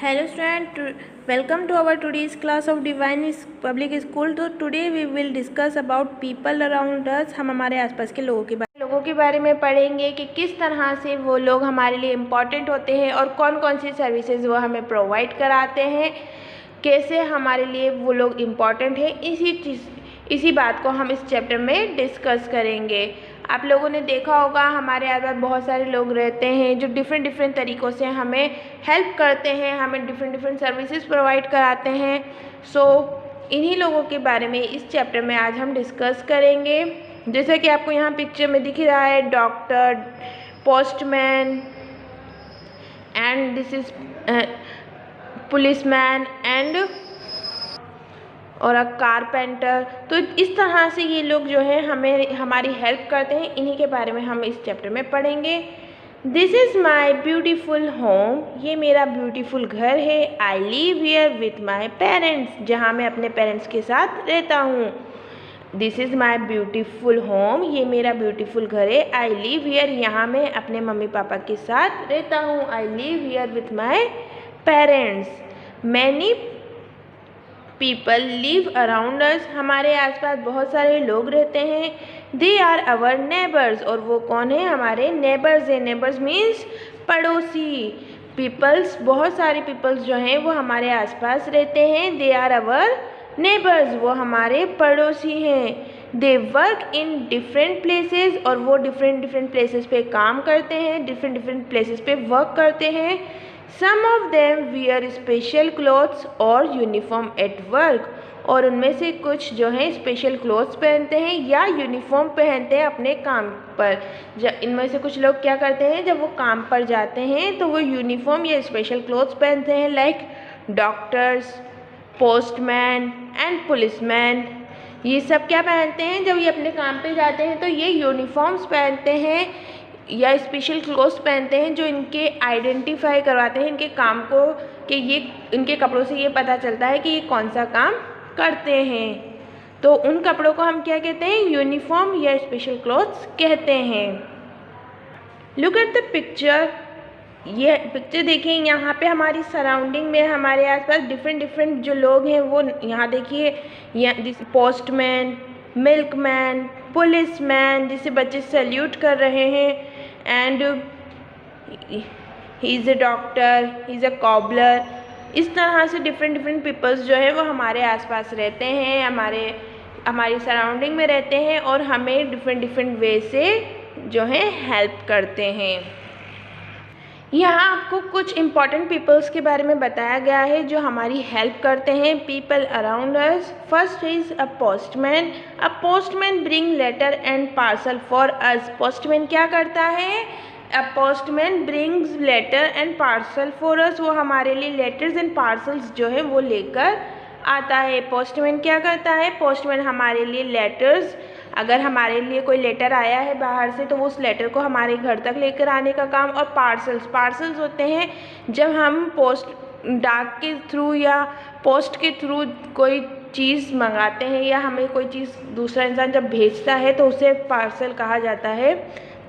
Hello student, welcome to our today's class of Divine Public School. तो today we will discuss about people around us. हम हमारे आसपास के लोगों के बारे में पढ़ेंगे कि किस तरह से वो लोग हमारे लिए इम्पॉर्टेंट होते हैं और कौन कौन सी सर्विसेज वो हमें प्रोवाइड कराते हैं, कैसे हमारे लिए वो लोग इम्पॉर्टेंट हैं। इसी बात को हम इस चैप्टर में डिस्कस करेंगे। आप लोगों ने देखा होगा हमारे आसपास बहुत सारे लोग रहते हैं जो डिफरेंट तरीक़ों से हमें हेल्प करते हैं, हमें डिफरेंट सर्विसेज प्रोवाइड कराते हैं। इन्हीं लोगों के बारे में इस चैप्टर में आज हम डिस्कस करेंगे। जैसे कि आपको यहाँ पिक्चर में दिख रहा है doctor, postman and this is policeman and और अ कारपेंटर। तो इस तरह से ये लोग जो है हमारी हेल्प करते हैं। इन्हीं के बारे में हम इस चैप्टर में पढ़ेंगे। This is my beautiful home, ये मेरा ब्यूटीफुल घर है। I live here with my parents, जहाँ मैं अपने पेरेंट्स के साथ रहता हूँ। This is my beautiful home, ये मेरा ब्यूटीफुल घर है। आई लिव हियर, यहाँ मैं अपने मम्मी पापा के साथ रहता हूँ। I live here with my parents. Many people live around us, हमारे आसपास बहुत सारे लोग रहते हैं। दे आर अवर नेबर्स, और वो कौन है? हमारे नेबर्स है। नेबर्स मीन्स पड़ोसी। पीपल्स, बहुत सारे पीपल्स जो हैं वो हमारे आसपास रहते हैं। दे आर अवर नेबर्स, वो हमारे पड़ोसी हैं। They work in different places, और वो डिफरेंट प्लेसेस पे काम करते हैं, डिफरेंट प्लेसेस पे वर्क करते हैं। Some of them wear special clothes और यूनिफॉर्म एट वर्क, और उनमें से कुछ जो हैं स्पेशल क्लोथ्स पहनते हैं या यूनिफॉर्म पहनते हैं अपने काम पर। इनमें से कुछ लोग क्या करते हैं, जब वो काम पर जाते हैं तो वो यूनिफॉर्म या स्पेशल क्लोथ्स पहनते हैं, like doctors, postman and policeman. ये सब क्या पहनते हैं? जब ये अपने काम पे जाते हैं तो ये यूनिफॉर्म्स पहनते हैं या स्पेशल क्लोथ्स पहनते हैं जो इनके आइडेंटिफाई करवाते हैं इनके काम को, कि ये इनके कपड़ों से ये पता चलता है कि ये कौन सा काम करते हैं। तो उन कपड़ों को हम क्या कहते हैं? यूनिफॉर्म या स्पेशल क्लोथ्स कहते हैं। लुक एट द पिक्चर, ये पिक्चर देखिए। यहाँ पे हमारी सराउंडिंग में हमारे आसपास डिफरेंट जो लोग हैं वो यहाँ देखिए। जैसे पोस्टमैन, मिल्कमैन, पुलिसमैन, जिसे बच्चे सैल्यूट कर रहे हैं, and he is a doctor, he is a cobbler. इस तरह से डिफरेंट पीपल्स जो है वो हमारे आसपास रहते हैं, हमारी सराउंडिंग में रहते हैं और हमें डिफरेंट वे से जो है हेल्प करते हैं। यहाँ आपको कुछ इम्पॉर्टेंट पीपल्स के बारे में बताया गया है जो हमारी हेल्प करते हैं। People around us, first is a postman. A postman bring letter and parcel for us. Postman क्या करता है? A postman brings letter and parcel for us, वो हमारे लिए लेटर्स एंड पार्सल्स जो है वो लेकर आता है। पोस्टमैन क्या करता है? पोस्टमैन हमारे लिए लेटर्स, अगर हमारे लिए कोई लेटर आया है बाहर से तो वो उस लेटर को हमारे घर तक लेकर आने का काम। और पार्सल्स होते हैं जब हम डाक के थ्रू या पोस्ट के थ्रू कोई चीज़ मंगाते हैं या हमें कोई चीज़ दूसरा इंसान जब भेजता है तो उसे पार्सल कहा जाता है,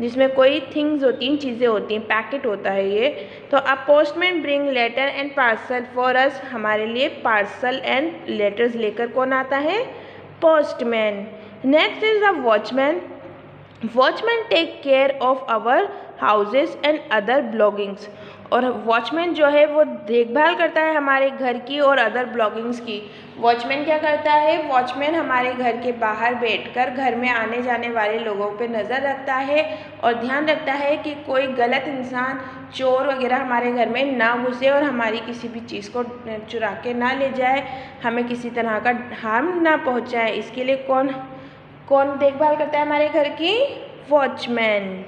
जिसमें कोई थिंग्स होती हैं, चीज़ें होती हैं, पैकेट होता है ये। तो a postman bring letter and parcel for us, हमारे लिए पार्सल एंड लेटर्स लेकर कौन आता है? Postman. Next is the watchman. Watchman take care of our houses and other belongings, और वॉचमैन जो है वो देखभाल करता है हमारे घर की और अदर बिलोंगिंग्स की। वॉचमैन क्या करता है? वॉचमैन हमारे घर के बाहर बैठकर घर में आने जाने वाले लोगों पे नज़र रखता है और ध्यान रखता है कि कोई गलत इंसान, चोर वगैरह हमारे घर में ना घुसे और हमारी किसी भी चीज़ को चुरा के ना ले जाए, हमें किसी तरह का हार्म ना पहुँचाए। इसके लिए कौन देखभाल करता है हमारे घर की? Watchman.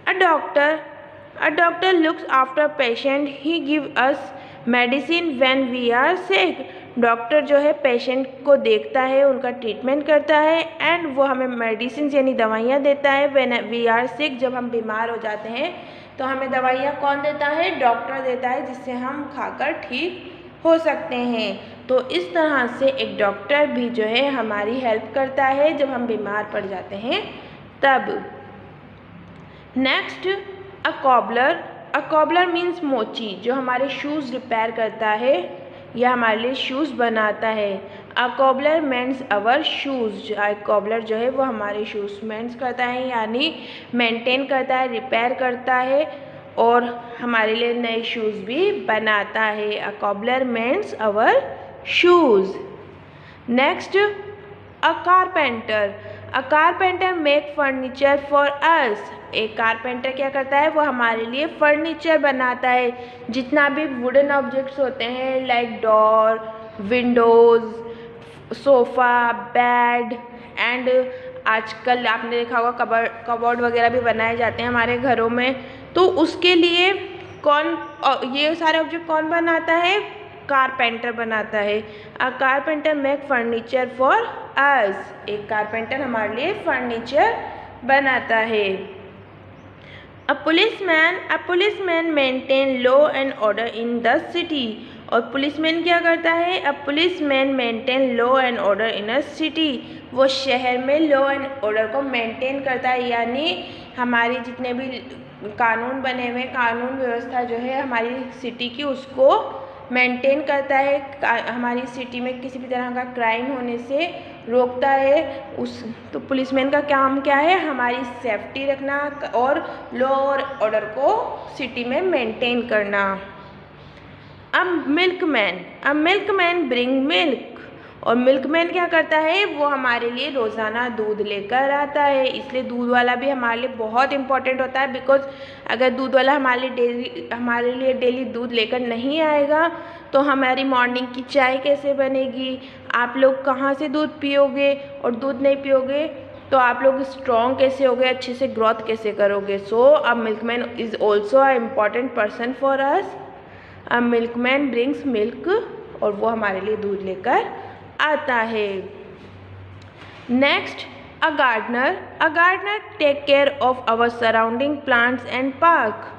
A doctor looks after patient, he give us medicine when we are sick. Doctor जो है पेशेंट को देखता है, उनका ट्रीटमेंट करता है एंड वो हमें मेडिसिन यानी दवाइयाँ देता है। व्हेन वी आर सिक, जब हम बीमार हो जाते हैं तो हमें दवाइयाँ कौन देता है? डॉक्टर देता है, जिससे हम खाकर ठीक हो सकते हैं। तो इस तरह से एक डॉक्टर भी जो है हमारी हेल्प करता है जब हम बीमार पड़ जाते हैं तब। नेक्स्ट, अ कॉबलर। अ कॉबलर मीन्स मोची, जो हमारे शूज़ रिपेयर करता है या हमारे लिए शूज़ बनाता है। A cobbler mends our shoes, cobbler जो है वो हमारे शूज़ मेंट्स करता है यानी मेंटेन करता है, रिपेयर करता है और हमारे लिए नए शूज़ भी बनाता है। A cobbler mends our shoes. Next, a carpenter. A carpenter make furniture for us. एक कारपेंटर क्या करता है, वो हमारे लिए फर्नीचर बनाता है। जितना भी वुडन ऑब्जेक्ट्स होते हैं like door, Windows, sofa, bed and आजकल आपने देखा होगा कबर्ड वगैरह भी बनाए जाते हैं हमारे घरों में। तो उसके लिए ये सारे ऑब्जेक्ट कौन बनाता है, कारपेंटर बनाता है। अ carpenter make furniture for us. एक कारपेंटर हमारे लिए फर्नीचर बनाता है। A policeman maintain law and order in the city. और पुलिसमैन क्या करता है, a policeman maintain law and order in a city. वो शहर में लॉ एंड ऑर्डर को मेंटेन करता है यानी हमारे जितने भी कानून बने हुए, कानून व्यवस्था जो है हमारी सिटी की, उसको मेंटेन करता है। हमारी सिटी में किसी भी तरह का क्राइम होने से रोकता है। तो पुलिसमैन का काम क्या है, हमारी सेफ्टी रखना और लॉ और ऑर्डर को सिटी में मेंटेन करना। अ मिल्कमैन ब्रिंग मिल्क। और मिल्कमैन क्या करता है, वो हमारे लिए रोज़ाना दूध लेकर आता है। इसलिए दूध वाला भी हमारे लिए बहुत इम्पोर्टेंट होता है, बिकॉज अगर दूध वाला हमारे लिए डेली दूध लेकर नहीं आएगा तो हमारी मॉर्निंग की चाय कैसे बनेगी, आप लोग कहाँ से दूध पियोगे, और दूध नहीं पियोगे तो आप लोग स्ट्रॉन्ग कैसे होगे, अच्छे से ग्रोथ कैसे करोगे। So a milkman is also a important person for us. A milkman brings milk, और वो हमारे लिए दूध लेकर आता है। Next, a gardener take care of our surrounding plants and park.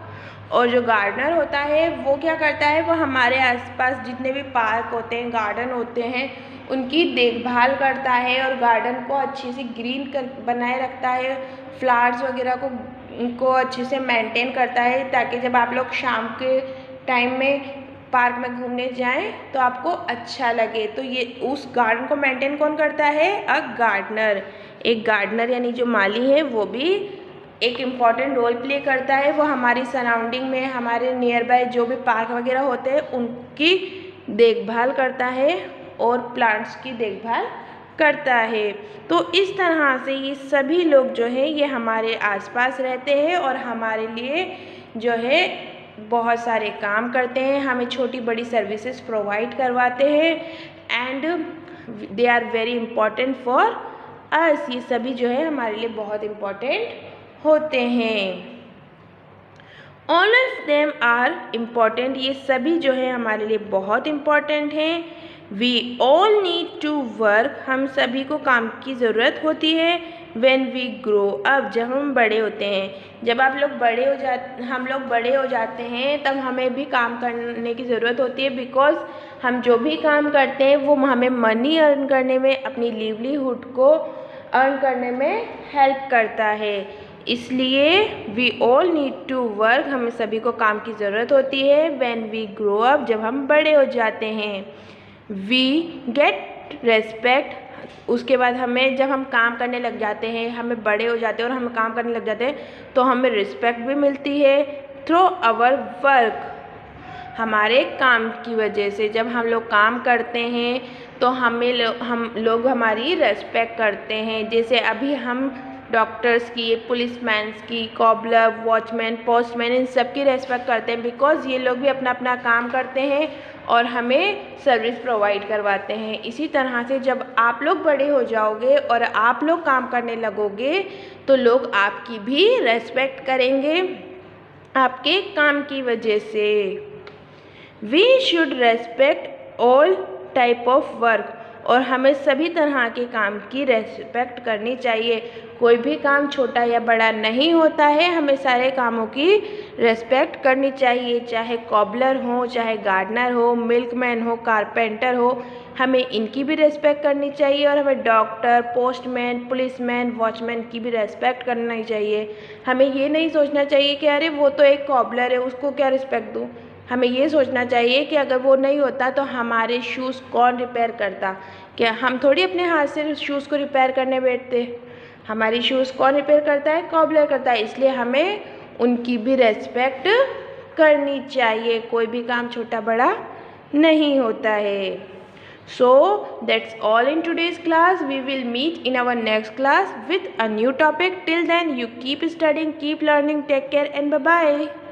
और जो गार्डनर होता है वो क्या करता है, वो हमारे आसपास जितने भी पार्क होते हैं, गार्डन होते हैं, उनकी देखभाल करता है और गार्डन को अच्छे से ग्रीन बनाए रखता है। फ्लावर्स वगैरह को अच्छे से मेंटेन करता है ताकि जब आप लोग शाम के टाइम में पार्क में घूमने जाएं तो आपको अच्छा लगे। तो ये उस गार्डन को मेंटेन कौन करता है, अ गार्डनर। एक गार्डनर यानी जो माली है वो भी एक इम्पॉर्टेंट रोल प्ले करता है। वो हमारी सराउंडिंग में, हमारे नियर बाय जो भी पार्क वगैरह होते हैं उनकी देखभाल करता है और प्लांट्स की देखभाल करता है। तो इस तरह से ये सभी लोग जो है ये हमारे आसपास रहते हैं और हमारे लिए जो है बहुत सारे काम करते हैं, हमें छोटी बड़ी सर्विसेज प्रोवाइड करवाते हैं and they are very important for us. ये सभी जो है हमारे लिए बहुत इम्पॉर्टेंट होते हैं। All of them are important, ये सभी जो है हमारे लिए बहुत इम्पॉर्टेंट हैं। We all need to work, हम सभी को काम की ज़रूरत होती है। व्हेन वी ग्रो अप, जब हम बड़े होते हैं, जब हम लोग बड़े हो जाते हैं तब हमें भी काम करने की ज़रूरत होती है, बिकॉज हम जो भी काम करते हैं वो हमें मनी अर्न करने में, अपनी लिवलीहुड को अर्न करने में हेल्प करता है। इसलिए we all need to work, हमें सभी को काम की ज़रूरत होती है। व्हेन वी ग्रो अप, जब हम बड़े हो जाते हैं। वी गेट रेस्पेक्ट, उसके बाद हमें जब हम काम करने लग जाते हैं, हमें बड़े हो जाते हैं और हम काम करने लग जाते हैं तो हमें रिस्पेक्ट भी मिलती है थ्रू आवर वर्क, हमारे काम की वजह से। जब हम लोग काम करते हैं तो हम लोग हमारी रेस्पेक्ट करते हैं। जैसे अभी हम डॉक्टर्स की, पुलिसमैन्स की, कॉबलर, वॉचमैन, पोस्टमैन, इन सब की रेस्पेक्ट करते हैं, बिकॉज ये लोग भी अपना अपना काम करते हैं और हमें सर्विस प्रोवाइड करवाते हैं। इसी तरह से जब आप लोग बड़े हो जाओगे और आप लोग काम करने लगोगे तो लोग आपकी भी रेस्पेक्ट करेंगे आपके काम की वजह से। We should respect all type of work, और हमें सभी तरह के काम की रेस्पेक्ट करनी चाहिए। कोई भी काम छोटा या बड़ा नहीं होता है, हमें सारे कामों की रेस्पेक्ट करनी चाहिए, चाहे कॉबलर हो, चाहे गार्डनर हो, मिल्कमैन हो, कारपेंटर हो, हमें इनकी भी रेस्पेक्ट करनी चाहिए। और हमें डॉक्टर, पोस्टमैन, पुलिसमैन, वॉचमैन की भी रेस्पेक्ट करनी चाहिए। हमें ये नहीं सोचना चाहिए कि अरे वो तो एक कॉबलर है, उसको क्या रिस्पेक्ट दूँ। हमें ये सोचना चाहिए कि अगर वो नहीं होता तो हमारे शूज़ कौन रिपेयर करता। क्या हम थोड़ी अपने हाथ से शूज़ को रिपेयर करने बैठते। हमारी शूज़ कौन रिपेयर करता है, कॉबलर करता है। इसलिए हमें उनकी भी रेस्पेक्ट करनी चाहिए। कोई भी काम छोटा बड़ा नहीं होता है। So that's all in today's class. We will meet in our next class with a new topic. Till then, you keep studying, keep learning. Take care and bye bye.